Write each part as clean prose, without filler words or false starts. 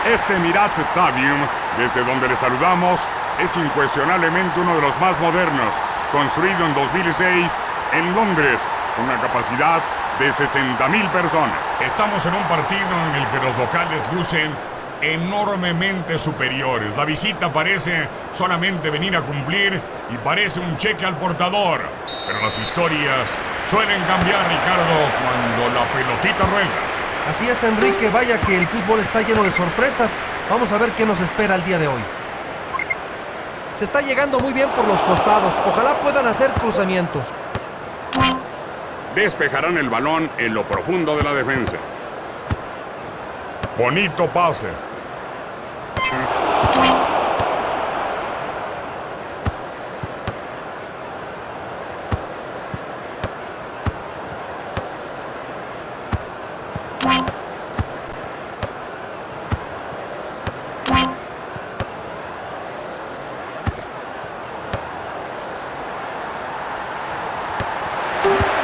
Este Emirates Stadium, desde donde le saludamos, es incuestionablemente uno de los más modernos, construido en 2006 en Londres, con una capacidad de 60,000 personas. Estamos en un partido en el que los locales lucen enormemente superiores. La visita parece solamente venir a cumplir y parece un cheque al portador. Pero las historias suelen cambiar, Ricardo, cuando la pelotita rueda. Así es, Enrique, vaya que el fútbol está lleno de sorpresas. Vamos a ver qué nos espera el día de hoy. Se está llegando muy bien por los costados. Ojalá puedan hacer cruzamientos. Despejarán el balón en lo profundo de la defensa. Bonito pase.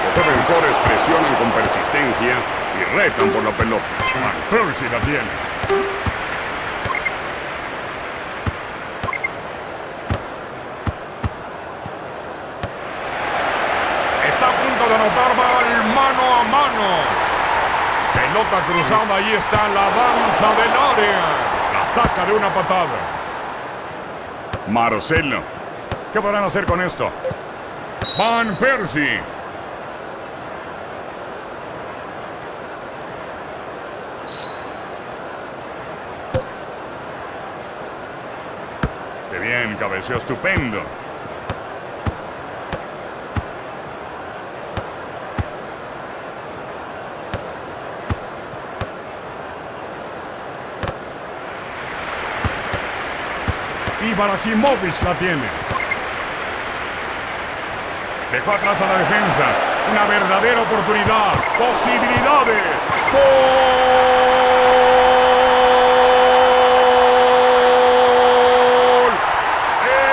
Los defensores presionan con persistencia y retan por la pelota. Van Persie la tiene. Está a punto de anotar mano a mano. Pelota cruzada, ahí está la danza del área. La saca de una patada. Marcelo. ¿Qué podrán hacer con esto? Van Persie. Qué bien, cabeceó estupendo. Ibrahimovic la tiene. Dejó atrás a la defensa. Una verdadera oportunidad. Posibilidades. ¡Gol!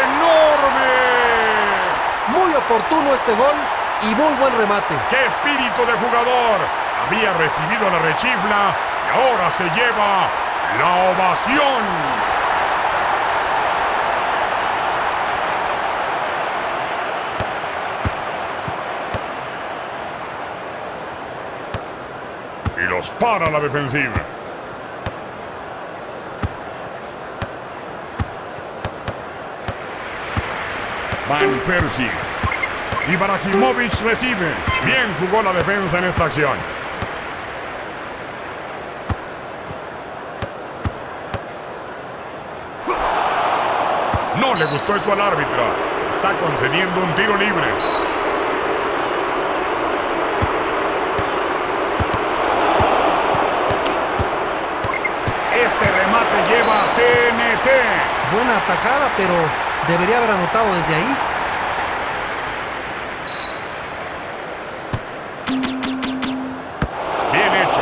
¡Enorme! Muy oportuno este gol y muy buen remate. ¡Qué espíritu de jugador! Había recibido la rechifla y ahora se lleva la ovación. Y los para la defensiva. Van Persie. Ibrahimovic recibe. Bien jugó la defensa en esta acción. No le gustó eso al árbitro. Está concediendo un tiro libre. Este remate lleva TNT. Buena atajada, pero debería haber anotado desde ahí. Bien hecho.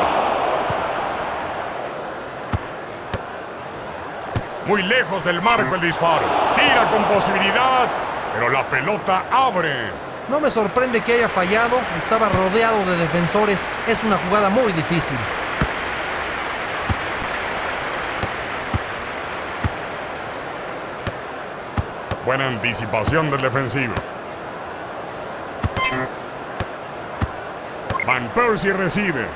Muy lejos del marco el disparo. Tira con posibilidad, pero la pelota abre. No me sorprende que haya fallado. Estaba rodeado de defensores. Es una jugada muy difícil. Buena anticipación del defensivo. Van Persie recibe.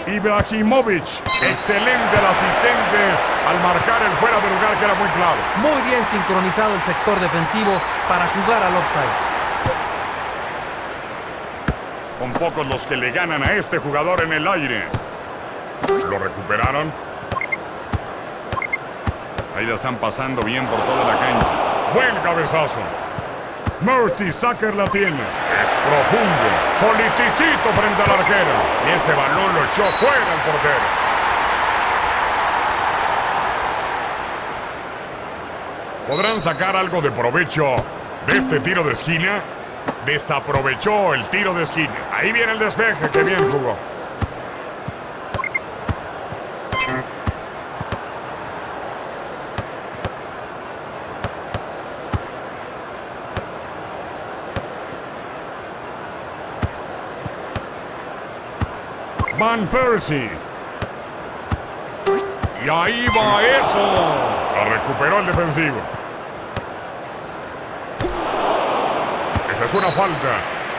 Ibrahimovic. Excelente el asistente al marcar el fuera de lugar, que era muy claro. Muy bien sincronizado el sector defensivo para jugar al offside. Con pocos los que le ganan a este jugador en el aire. Lo recuperaron. Ahí la están pasando bien por toda la cancha. Buen cabezazo. Mertesacker la tiene. Es profundo. Solititito frente al arquero. Y ese balón lo echó fuera el portero. ¿Podrán sacar algo de provecho de este tiro de esquina? Desaprovechó el tiro de esquina. Ahí viene el despeje. Qué bien jugó. Van Persie. Y ahí va eso. La recuperó el defensivo. Esa es una falta.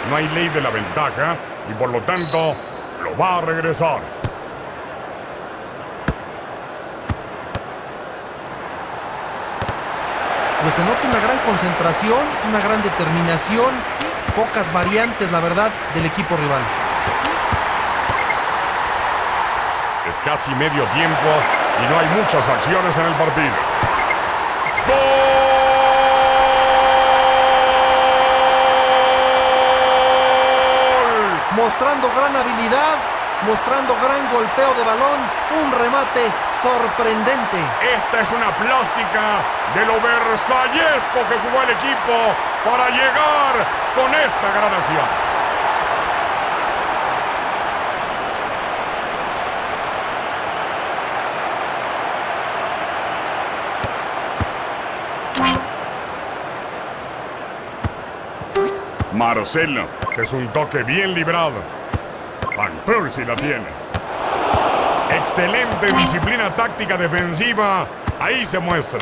No hay ley de la ventaja y por lo tanto lo va a regresar. Pues se nota una gran concentración, una gran determinación, pocas variantes, la verdad, del equipo rival. Es casi medio tiempo y no hay muchas acciones en el partido. ¡Gol! Mostrando gran habilidad, mostrando gran golpeo de balón, un remate sorprendente. Esta es una plástica de lo versallesco que jugó el equipo para llegar con esta gran acción. Marcelo, que es un toque bien librado. Van Persie la tiene. Excelente disciplina táctica defensiva. Ahí se muestra.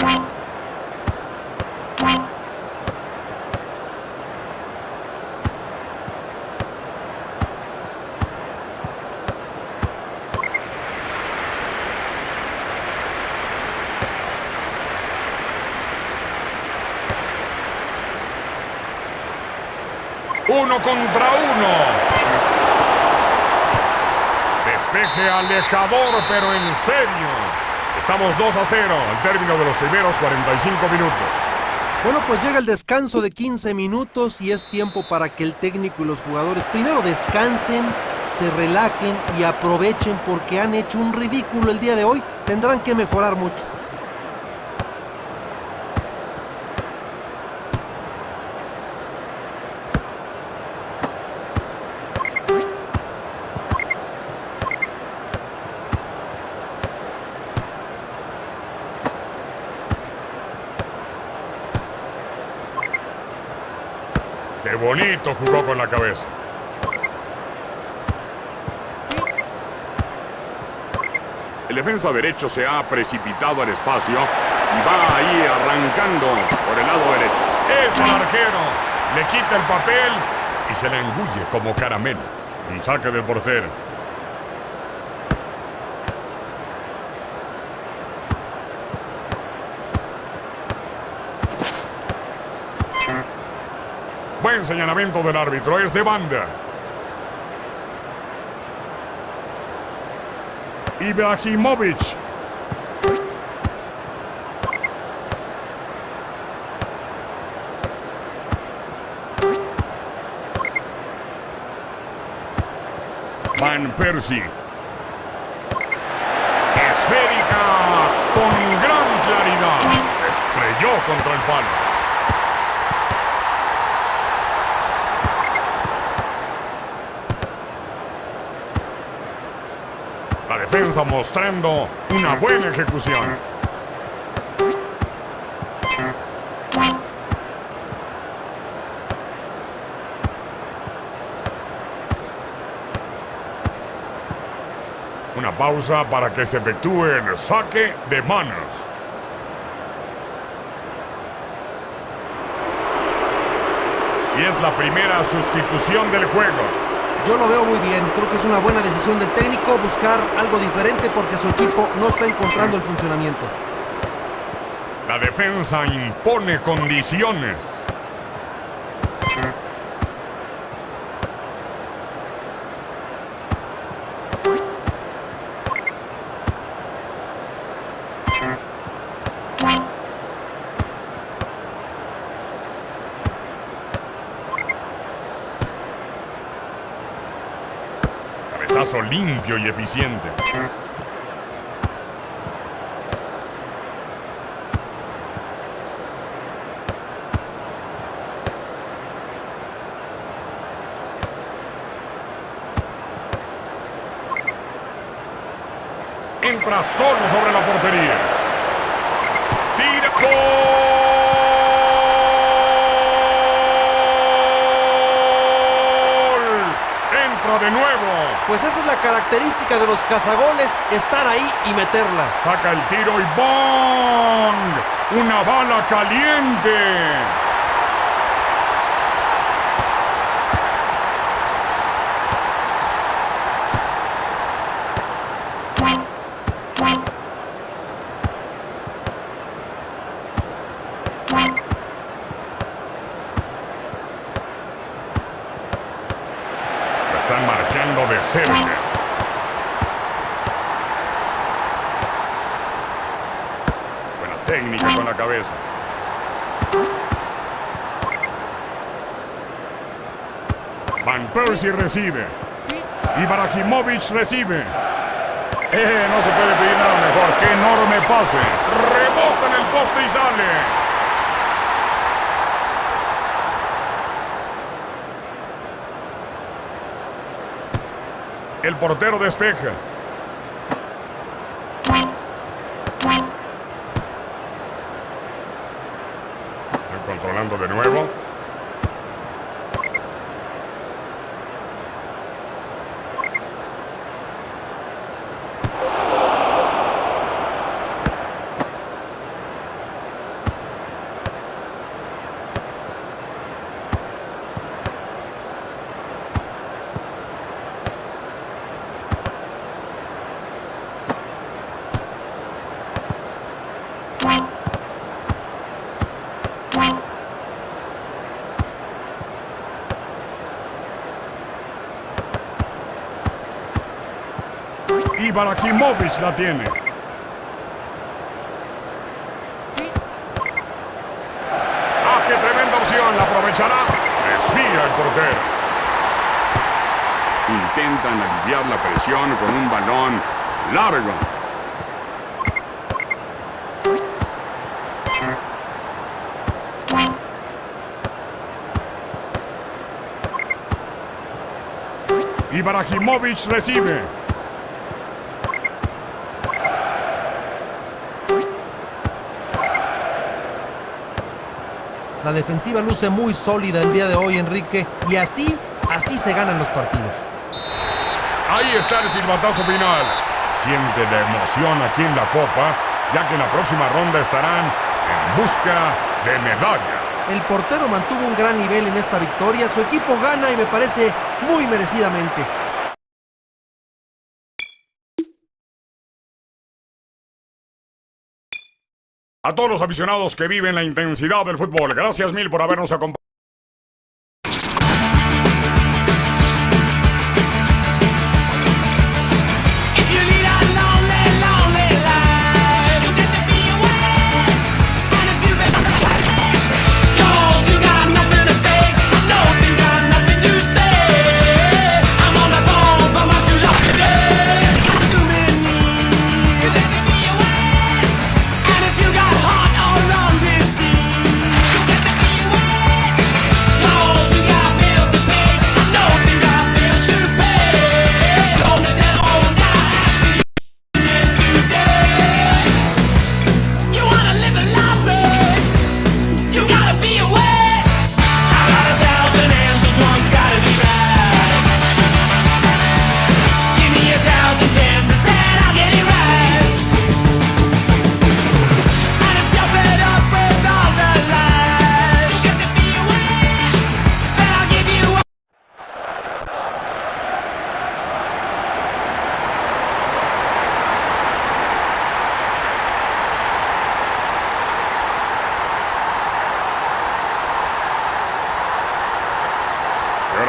Uno contra uno. Despeje alejador, pero en serio. Estamos 2-0 al término de los primeros 45 minutos. Bueno, pues llega el descanso de 15 minutos y es tiempo para que el técnico y los jugadores primero descansen, se relajen y aprovechen porque han hecho un ridículo el día de hoy. Tendrán que mejorar mucho. ¡Qué bonito jugó con la cabeza! El defensa derecho se ha precipitado al espacio y va ahí arrancando por el lado derecho. ¡Es el arquero! Le quita el papel y se le engulle como caramelo. Un saque del portero. Buen señalamiento del árbitro, es de banda. Ibrahimovic. Van Persie. Esférica con gran claridad. Estrelló contra el palo. La defensa mostrando una buena ejecución. Una pausa para que se efectúe el saque de manos. Y es la primera sustitución del juego. Yo lo veo muy bien, creo que es una buena decisión del técnico buscar algo diferente porque su equipo no está encontrando el funcionamiento. La defensa impone condiciones. Cabezazo limpio y eficiente. Entra solo sobre la portería. Tira. ¡Gol! Entra otra de nuevo. Pues esa es la característica de los cazagoles, estar ahí y meterla. Saca el tiro y ¡bong! ¡Una bala caliente! Están marcando de cerca. Buena técnica con la cabeza. Van Persie recibe. Ibrahimovic recibe. No se puede pedir nada mejor. ¡Qué enorme pase! Rebota en el poste y sale. El portero despeja. Están controlando de nuevo. Ibrahimovic la tiene. ¡Ah, qué tremenda opción! ¿La aprovechará? Desvía el portero. Intentan aliviar la presión con un balón largo. Ibrahimovic recibe. La defensiva luce muy sólida el día de hoy, Enrique, y así se ganan los partidos. Ahí está el silbatazo final. Siente la emoción aquí en la Copa, ya que en la próxima ronda estarán en busca de medallas. El portero mantuvo un gran nivel en esta victoria, su equipo gana y me parece muy merecidamente. A todos los aficionados que viven la intensidad del fútbol, gracias mil por habernos acompañado.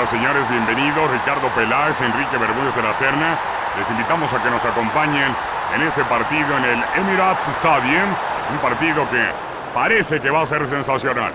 Señores, bienvenidos. Ricardo Peláez, Enrique Bermúdez de la Serna. Les invitamos a que nos acompañen en este partido en el Emirates Stadium. Un partido que parece que va a ser sensacional.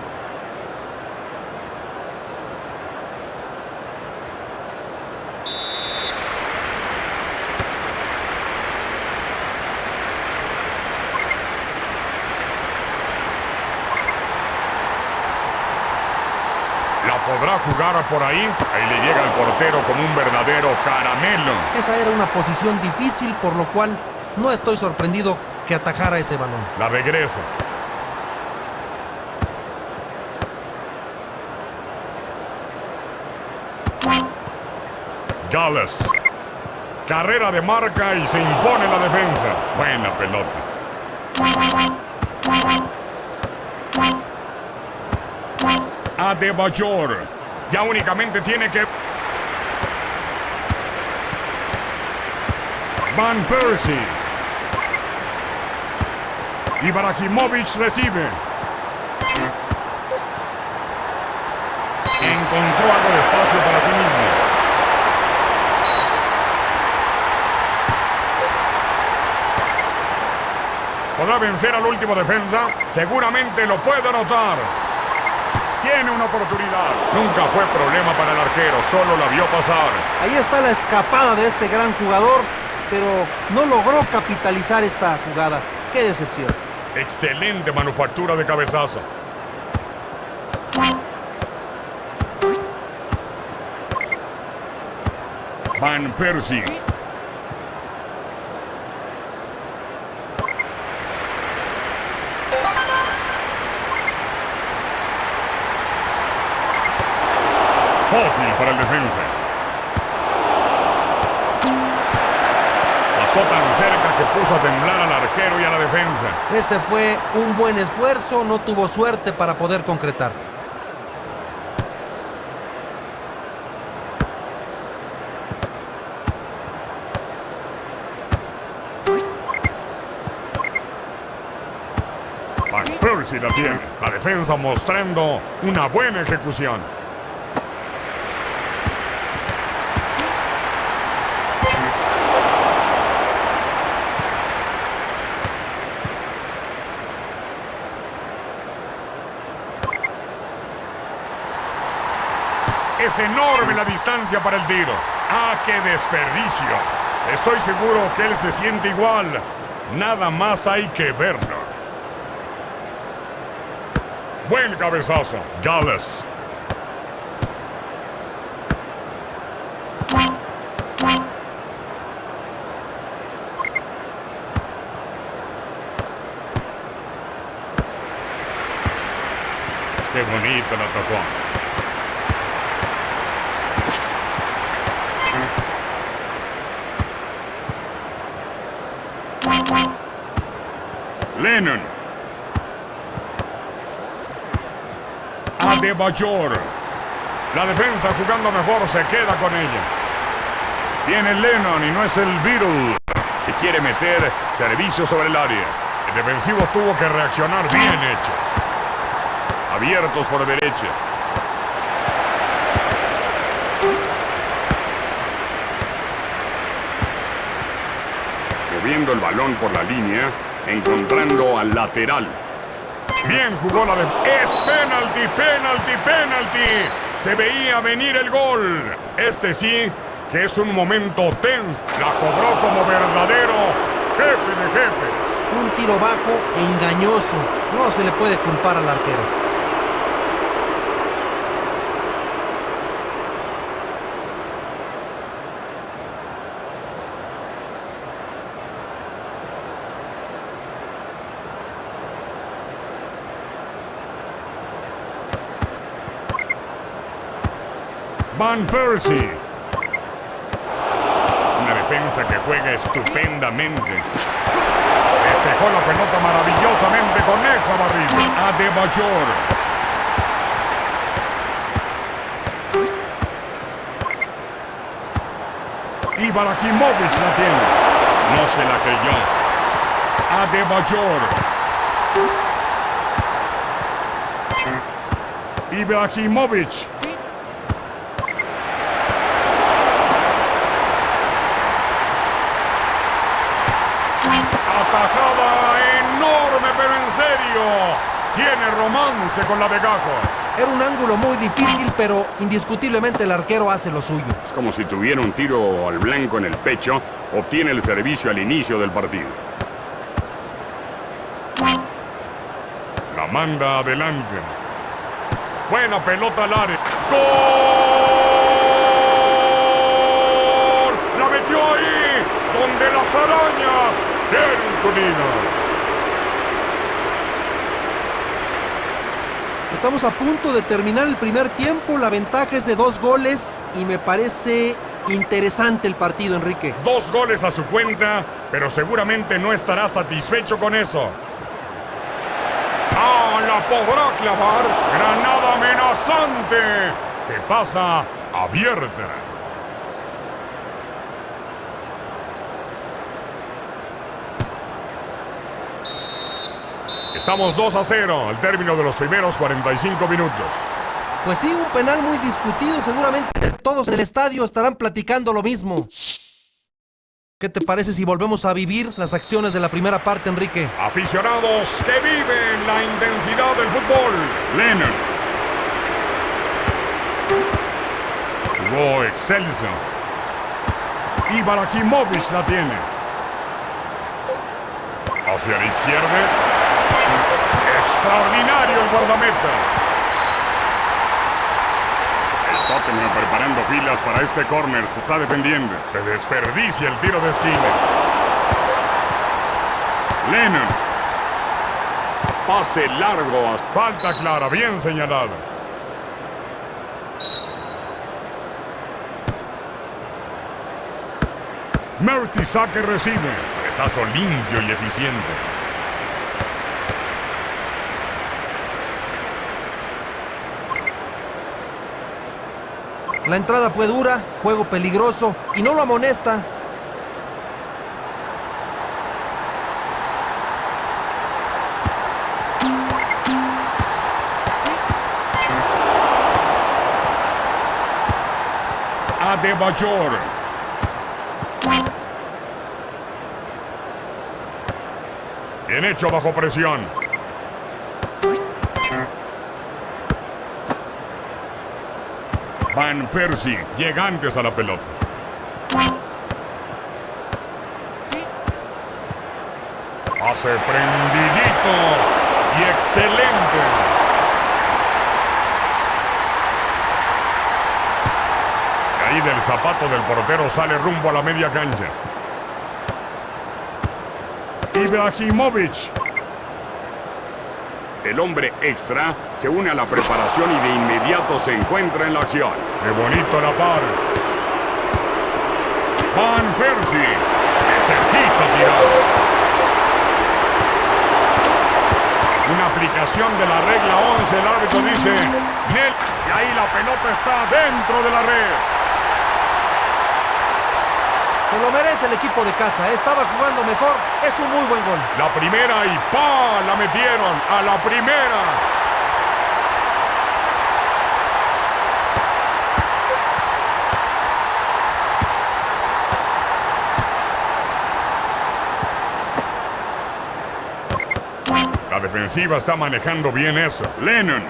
¿Podrá jugar por ahí? Ahí le llega al portero como un verdadero caramelo. Esa era una posición difícil, por lo cual no estoy sorprendido que atajara ese balón. La regresa. Gales. Carrera de marca y se impone la defensa. Buena pelota. Adebayor. Ya únicamente tiene que... Van Persie. Ibrahimovic recibe. Encontró algo de espacio para sí mismo. ¿Podrá vencer al último defensa? Seguramente lo puede anotar. Tiene una oportunidad. Nunca fue problema para el arquero, solo la vio pasar. Ahí está la escapada de este gran jugador, pero no logró capitalizar esta jugada. ¡Qué decepción! Excelente manufactura de cabezazo. Van Persie. Fácil para el defensa. Pasó tan cerca que puso a temblar al arquero y a la defensa. Ese fue un buen esfuerzo, no tuvo suerte para poder concretar. Van Persie la tiene. La defensa mostrando una buena ejecución. Es enorme la distancia para el tiro. ¡Ah, qué desperdicio! Estoy seguro que él se siente igual. Nada más hay que verlo. Buen cabezazo. Gales. Qué bonito la tocó. Lennon. Adebayor. La defensa jugando mejor se queda con ella. Viene Lennon y no es el Beatle que quiere meter servicio sobre el área. El defensivo tuvo que reaccionar bien hecho. Abiertos por derecha. Moviendo el balón por la línea, encontrando al lateral. Bien jugó la defensa. ¡Es penalti, penalti, penalti! Se veía venir el gol. Este sí que es un momento tenso. La cobró como verdadero jefe de jefes. Un tiro bajo e engañoso. No se le puede culpar al arquero. Van Persie. Una defensa que juega estupendamente. Despejó la pelota maravillosamente con esa barrida. Adebayor. Ibrahimovic la tiene. No se la creyó. Adebayor. Ibrahimovic. Atajada enorme, pero en serio. Tiene romance con la de Gajos. Era un ángulo muy difícil, pero indiscutiblemente el arquero hace lo suyo. Es como si tuviera un tiro al blanco en el pecho. Obtiene el servicio al inicio del partido. La manda adelante. Buena pelota al área. ¡Gol! ¡La metió ahí! Donde las arañas tienen su nido. Estamos a punto de terminar el primer tiempo. La ventaja es de 2 goles y me parece Interesante el partido, Enrique. 2 goles a su cuenta, pero seguramente no estará satisfecho con eso. ¡Ah, la podrá clavar! ¡Granada amenazante! Que pasa abierta. Estamos 2-0 al término de los primeros 45 minutos. Pues sí, un penal muy discutido. Seguramente todos en el estadio estarán platicando lo mismo. ¿Qué te parece si volvemos a vivir las acciones de la primera parte, Enrique? Aficionados que viven la intensidad del fútbol. Lennon. Jugó excelso. Ibrahimovic la tiene. Hacia la izquierda. Extraordinario el guardameta. El Tottenham preparando filas para este córner. Se está defendiendo. Se desperdicia el tiro de esquina. Lennon. Pase largo. Falta clara. Bien señalada. Mertesacker recibe. Rechazo limpio y eficiente. La entrada fue dura, juego peligroso y no lo amonesta. Adebayor. Bien hecho bajo presión. Van Persie llega antes a la pelota. Pase prendidito y excelente. Y ahí del zapato del portero sale rumbo a la media cancha. Ibrahimovic. El hombre extra se une a la preparación y de inmediato se encuentra en la acción. ¡Qué bonito la par! Van Persie necesita tirar. Una aplicación de la regla 11, el árbitro dice Nel, y ahí la pelota está dentro de la red. Se lo merece el equipo de casa, estaba jugando mejor, es un muy buen gol. La primera y ¡pa! La metieron a la primera. La defensiva está manejando bien eso. Lennon.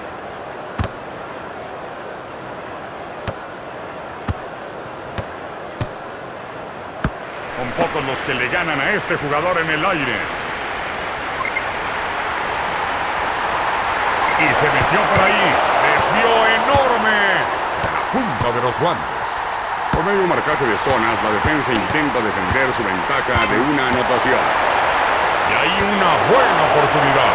Son pocos los que le ganan a este jugador en el aire. Y se metió por ahí. Desvió enorme. A la punta de los guantes. Por medio de un marcaje de zonas, la defensa intenta defender su ventaja de una anotación. Y ahí una buena oportunidad.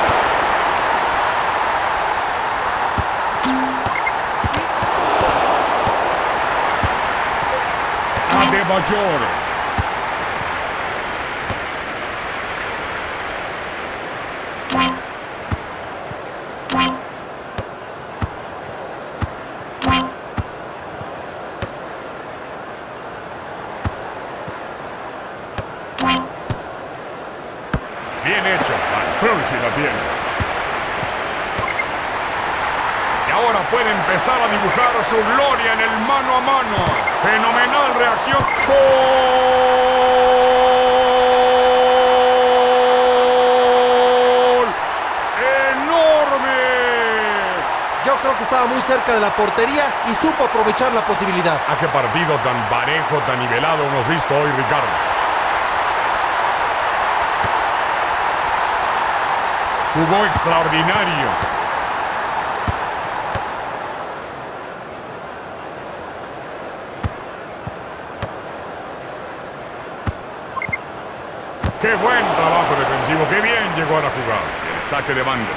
Adebayor. Bien hecho, Van Persie la tiene. Y ahora puede empezar a dibujar su gloria en el mano a mano. Fenomenal reacción. ¡Gol! ¡Enorme! Yo creo que estaba muy cerca de la portería y supo aprovechar la posibilidad. ¿A qué partido tan parejo, tan nivelado hemos visto hoy, Ricardo? Jugó extraordinario. ¡Qué buen trabajo defensivo! ¡Qué bien llegó a la jugada! El saque de banda.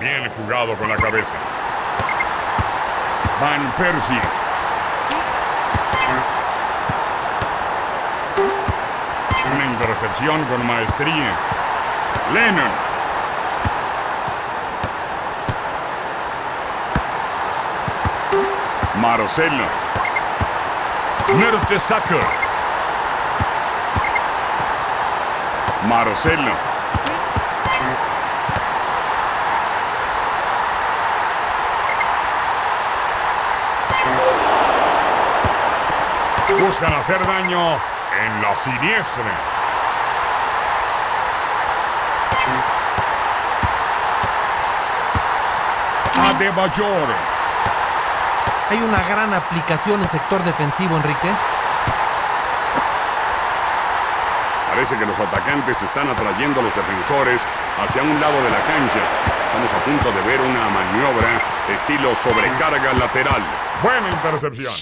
Bien jugado con la cabeza. Van Persie. Una intercepción con maestría. Lennon. Marcelo. Mertesacker. Marcelo. Buscan hacer daño en la siniestra. Adebayor. Hay una gran aplicación en sector defensivo, Enrique. Parece que los atacantes están atrayendo a los defensores hacia un lado de la cancha. Estamos a punto de ver una maniobra de estilo sobrecarga lateral. Buena intercepción.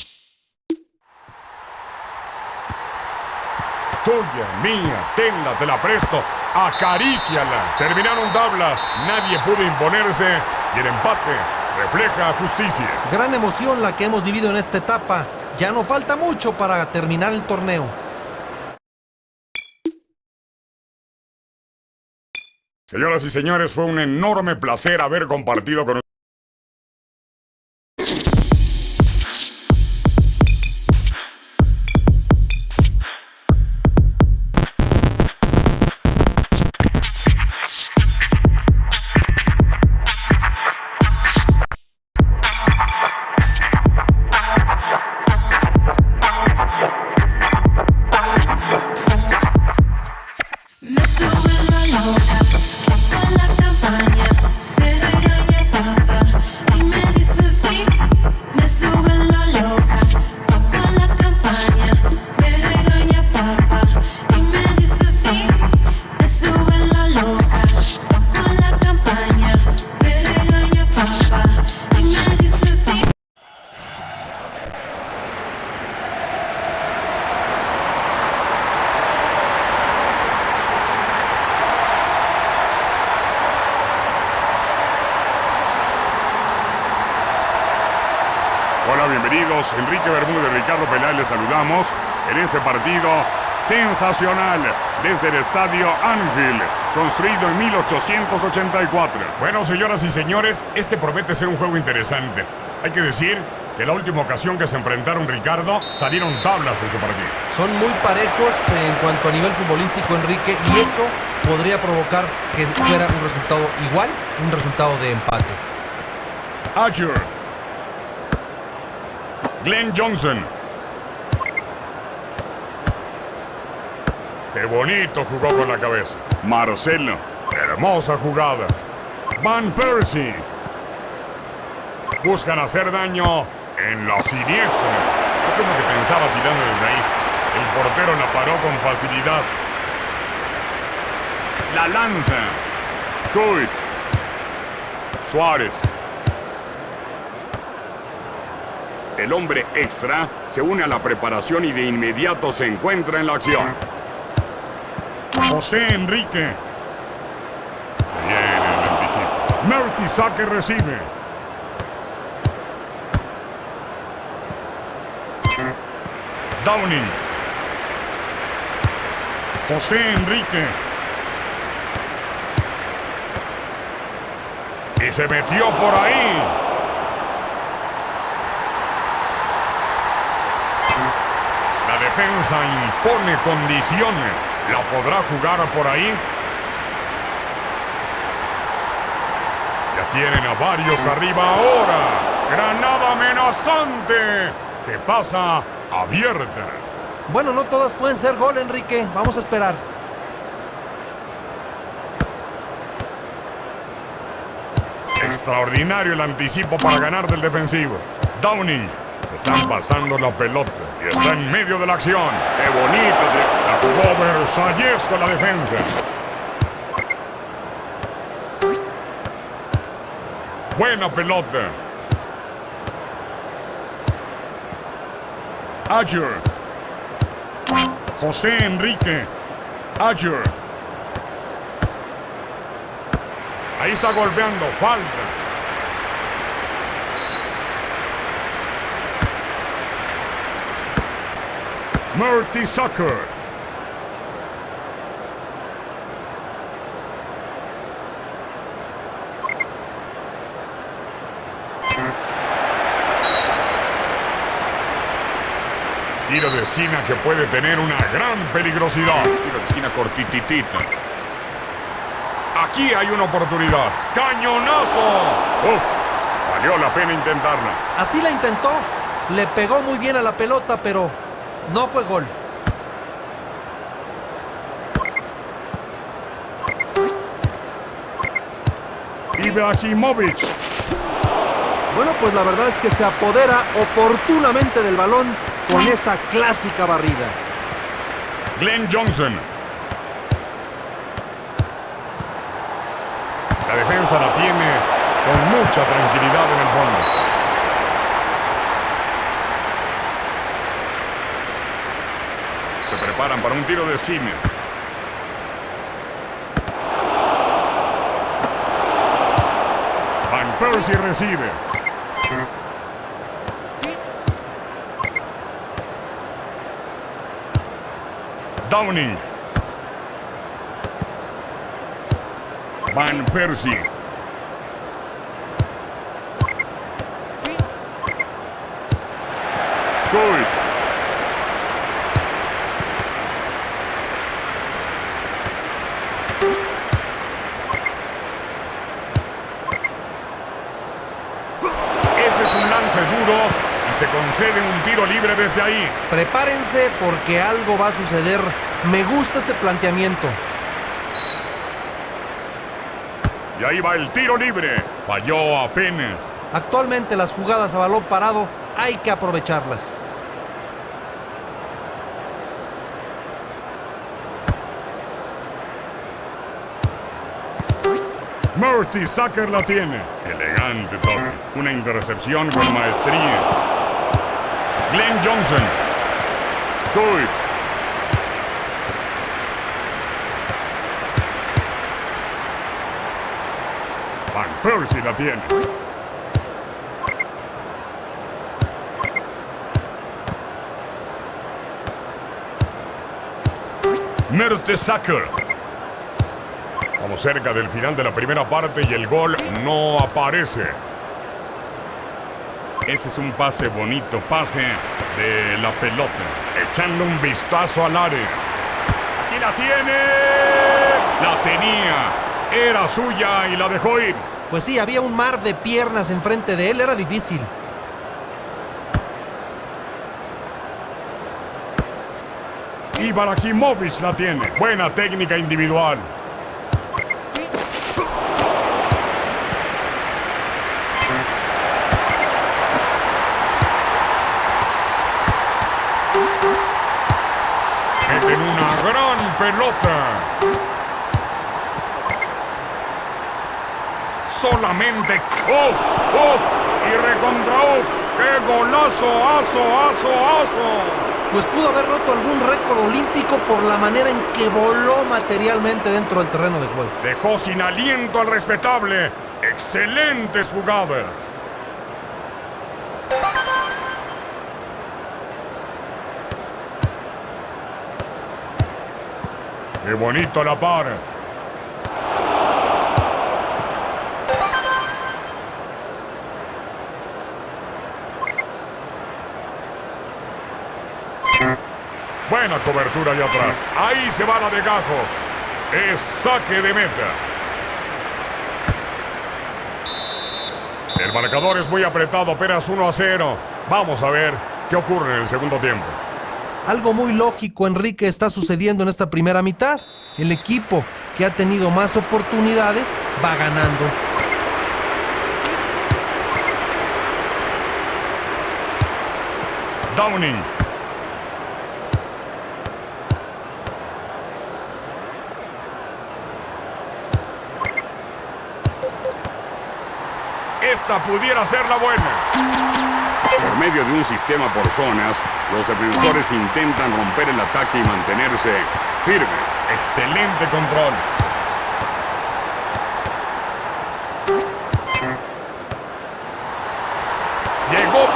Tuya, mía, tenla, te la presto, acaríciala. Terminaron tablas, nadie pudo imponerse y el empate refleja justicia. Gran emoción la que hemos vivido en esta etapa. Ya no falta mucho para terminar el torneo. Señoras y señores, fue un enorme placer haber compartido con ustedes. Me sube la loca con la campaña, me regaña papá y me dice sí. Me sube la loca con la campaña, me regaña papá y me dice sí. Me sube la loca con la campaña, me regaña papá y me dice sí. Hola, bienvenidos. Enrique Bermúdez y Ricardo Peláez les saludamos en este partido sensacional desde el estadio Anfield, construido en 1884. Bueno, señoras y señores, este promete ser un juego interesante. Hay que decir que la última ocasión que se enfrentaron, Ricardo, salieron tablas en su partido. Son muy parejos en cuanto a nivel futbolístico, Enrique, y eso podría provocar que fuera un resultado igual, un resultado de empate. Archer. Glenn Johnson. Qué bonito jugó con la cabeza. Marcelo. Hermosa jugada. Van Persie. Buscan hacer daño en la siniestra. Yo como que pensaba tirando desde ahí. El portero la paró con facilidad. La lanza. Coit. Suárez. El hombre extra se une a la preparación y de inmediato se encuentra en la acción. José Enrique. Bien el anticipo. Mertesacker recibe. Downing. José Enrique. Y se metió por ahí. La defensa impone condiciones. ¿La podrá jugar por ahí? Ya tienen a varios arriba ahora. Granada amenazante que pasa abierta. Bueno, no todas pueden ser gol, Enrique. Vamos a esperar. Extraordinario el anticipo para ganar del defensivo. Downing. Se están pasando la pelota y está en medio de la acción. ¡Qué bonito! La jugó Versalles con la defensa. Buena pelota. Archer. José Enrique. Archer. Ahí está golpeando, falta. Mertesacker. Tiro de esquina que puede tener una gran peligrosidad. Tiro de esquina cortititita. Aquí hay una oportunidad. ¡Cañonazo! ¡Uf! Valió la pena intentarla. Así la intentó. Le pegó muy bien a la pelota, pero no fue gol. Ibrahimovic. Bueno, pues la verdad es que se apodera oportunamente del balón con esa clásica barrida. Glenn Johnson. La defensa la tiene con mucha tranquilidad en el fondo. Se preparan para un tiro de esquina. Van Persie recibe. Downing. Van Persie. Good. Ese es un lance duro y se concede un tiro libre desde ahí. Prepárense porque algo va a suceder. Me gusta este planteamiento. Y ahí va el tiro libre. Falló apenas. Actualmente las jugadas a balón parado hay que aprovecharlas. Mertesacker la tiene. Elegante toque. Una intercepción con maestría. Glenn Johnson. Good. Van Persie la tiene. Mertesacker. Estamos cerca del final de la primera parte y el gol no aparece. Ese es un pase bonito, pase de la pelota. Echando un vistazo al área. ¡Aquí la tiene! La tenía. Era suya y la dejó ir. Pues sí, había un mar de piernas enfrente de él, era difícil. Ibrahimovic la tiene. Buena técnica individual. Meten una gran pelota. Solamente ¡uf! ¡Uf! Y recontra ¡uf! ¡Qué golazo! ¡Aso! Pues pudo haber roto algún récord olímpico por la manera en que voló materialmente dentro del terreno de juego. Dejó sin aliento al respetable. Excelentes jugadas. Qué bonito la par. Buena cobertura allá atrás. Ahí se va la de Gajos. Es saque de meta. El marcador es muy apretado, apenas 1-0. Vamos a ver qué ocurre en el segundo tiempo. Algo muy lógico, Enrique, está sucediendo en esta primera mitad. El equipo que ha tenido más oportunidades va ganando. Downing. Esta pudiera ser la buena. Por medio de un sistema por zonas, los defensores intentan romper el ataque y mantenerse firmes. Excelente control.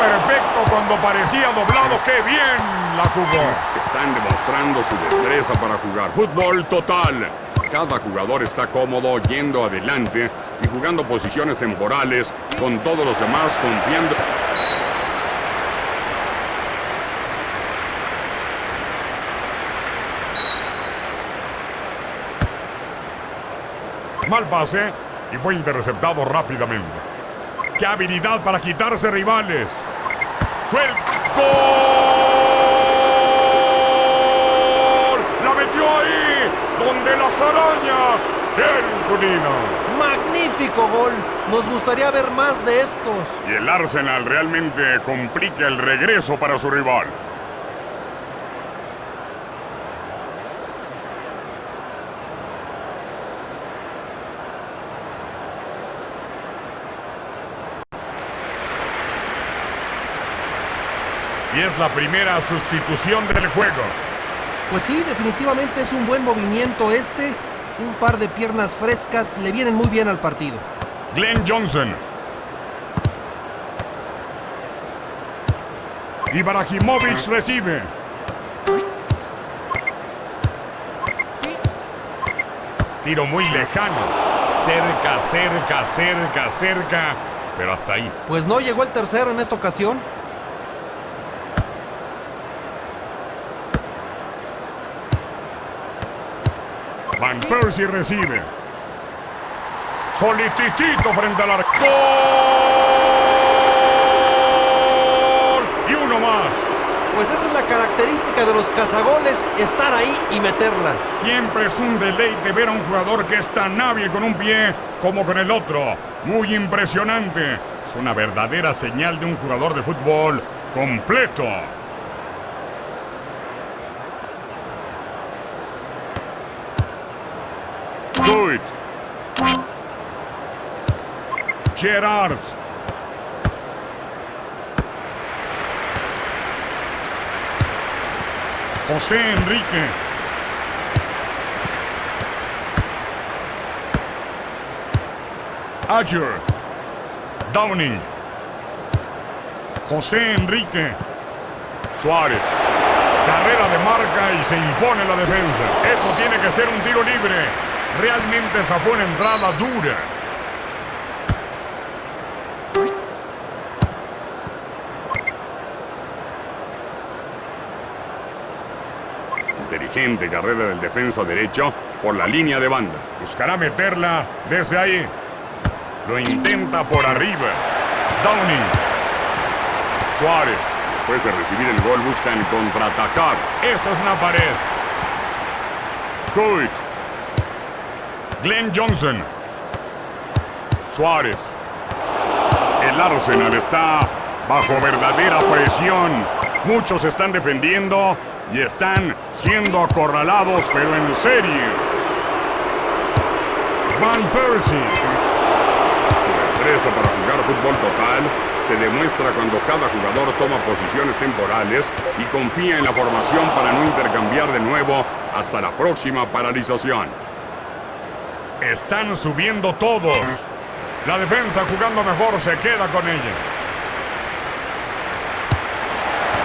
perfecto cuando parecía doblado. ¡Qué bien la jugó! Están demostrando su destreza para jugar fútbol total. Cada jugador está cómodo yendo adelante y jugando posiciones temporales con todos los demás confiando. Mal pase y fue interceptado rápidamente. ¡Qué habilidad para quitarse rivales! ¡Suelta! ¡Gol! ¡La metió ahí! ¡Donde las arañas quieren su nido! ¡Magnífico gol! Nos gustaría ver más de estos. Y el Arsenal realmente complica el regreso para su rival. Y es la primera sustitución del juego. Pues sí, definitivamente es un buen movimiento este. Un par de piernas frescas le vienen muy bien al partido. Glenn Johnson. Ibrahimovic recibe. Tiro muy lejano. Cerca, cerca, cerca, cerca. Pero hasta ahí. Pues no llegó el tercero en esta ocasión. Van Persie recibe. Solititito frente al arco. ¡Gol! Y uno más. Pues esa es la característica de los cazagoles, estar ahí y meterla. Siempre es un deleite ver a un jugador que es tan hábil con un pie como con el otro. Muy impresionante. Es una verdadera señal de un jugador de fútbol completo. Good. Gerrard. José Enrique. Ajer. Downing. José Enrique. Suárez. Carrera de marca y se impone la defensa. Eso tiene que ser un tiro libre. Realmente esa fue una entrada dura. Inteligente carrera del defensa derecho por la línea de banda. Buscará meterla desde ahí. Lo intenta por arriba. Downing. Suárez. Después de recibir el gol buscan contraatacar. Esa es una pared. Coit. Glenn Johnson. Suárez. El Arsenal está bajo verdadera presión. Muchos están defendiendo y están siendo acorralados, pero en serio. Van Persie. Su destreza para jugar fútbol total se demuestra cuando cada jugador toma posiciones temporales y confía en la formación para no intercambiar de nuevo hasta la próxima paralización. Están subiendo todos. La defensa jugando mejor se queda con ella.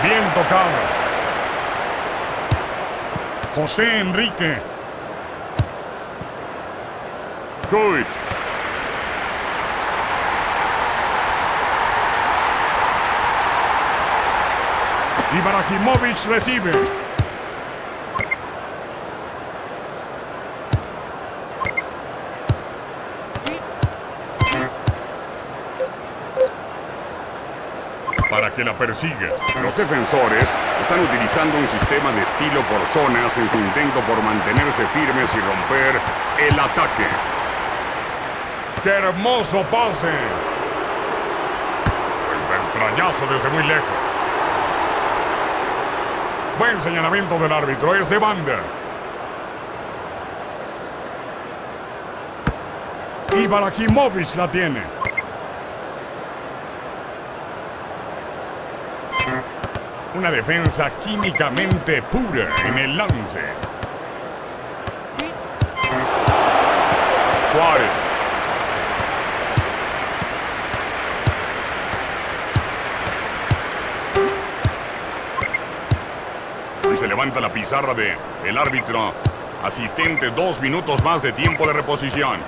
Bien tocado. José Enrique. Good. Ibrahimovic recibe. Para que la persiga. Los defensores están utilizando un sistema de estilo por zonas en su intento por mantenerse firmes y romper el ataque. ¡Qué hermoso pase! El trayazo desde muy lejos. Buen señalamiento del árbitro, es de banda. Ibrahimovic la tiene. Una defensa químicamente pura en el lance. Suárez. Levanta la pizarra de el árbitro asistente. 2 minutos más de tiempo de reposición.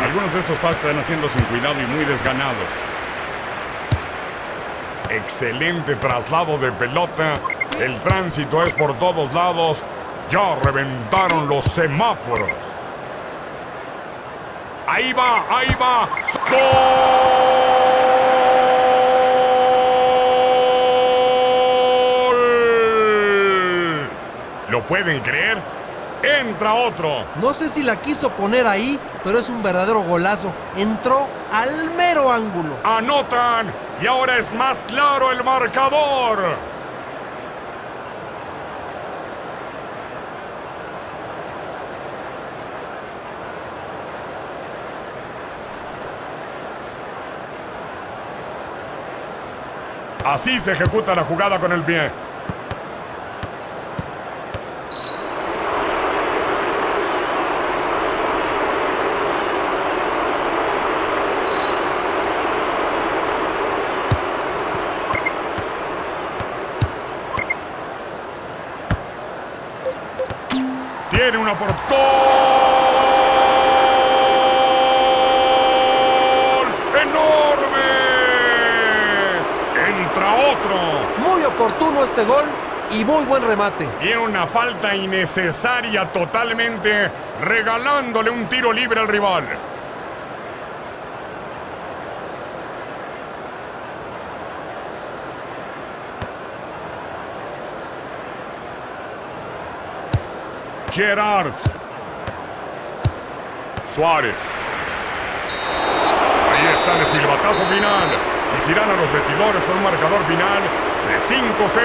Algunos de estos pases están haciendo sin cuidado y muy desganados. Excelente traslado de pelota. El tránsito es por todos lados. Ya reventaron los semáforos. Ahí va, ahí va. ¡Gol! ¿Lo pueden creer? Entra otro. No sé si la quiso poner ahí, pero es un verdadero golazo. Entró al mero ángulo. Anotan y ahora es más claro el marcador. Así se ejecuta la jugada con el pie. Tiene una por gol. ¡Enorme! Entra otro. Muy oportuno este gol y muy buen remate. Tiene una falta innecesaria totalmente, regalándole un tiro libre al rival. Gerard. Suárez. Ahí está el silbatazo final. Y se irán a los vestidores con un marcador final de 5-0.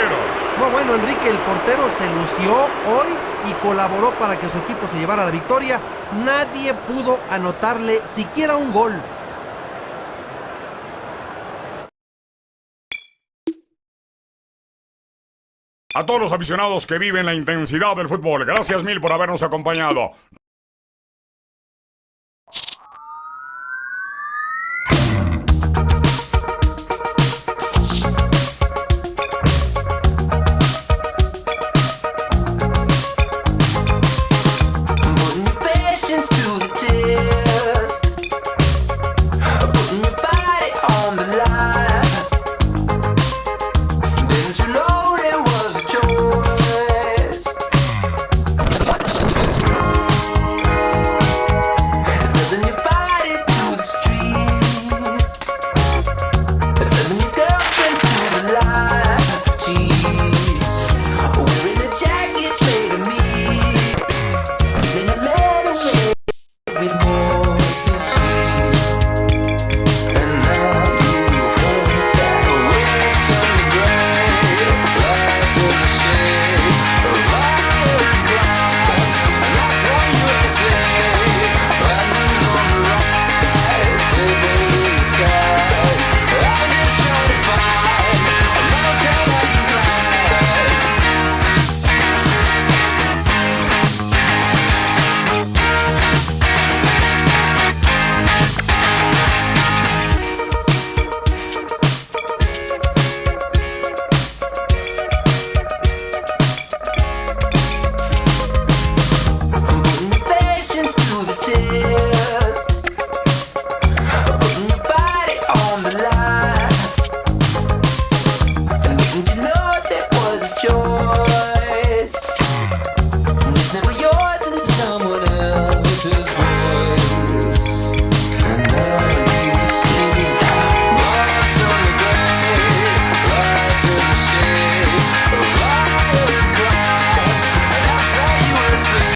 No, bueno, Enrique, el portero se lució hoy y colaboró para que su equipo se llevara la victoria. Nadie pudo anotarle siquiera un gol. A todos los aficionados que viven la intensidad del fútbol, gracias mil por habernos acompañado.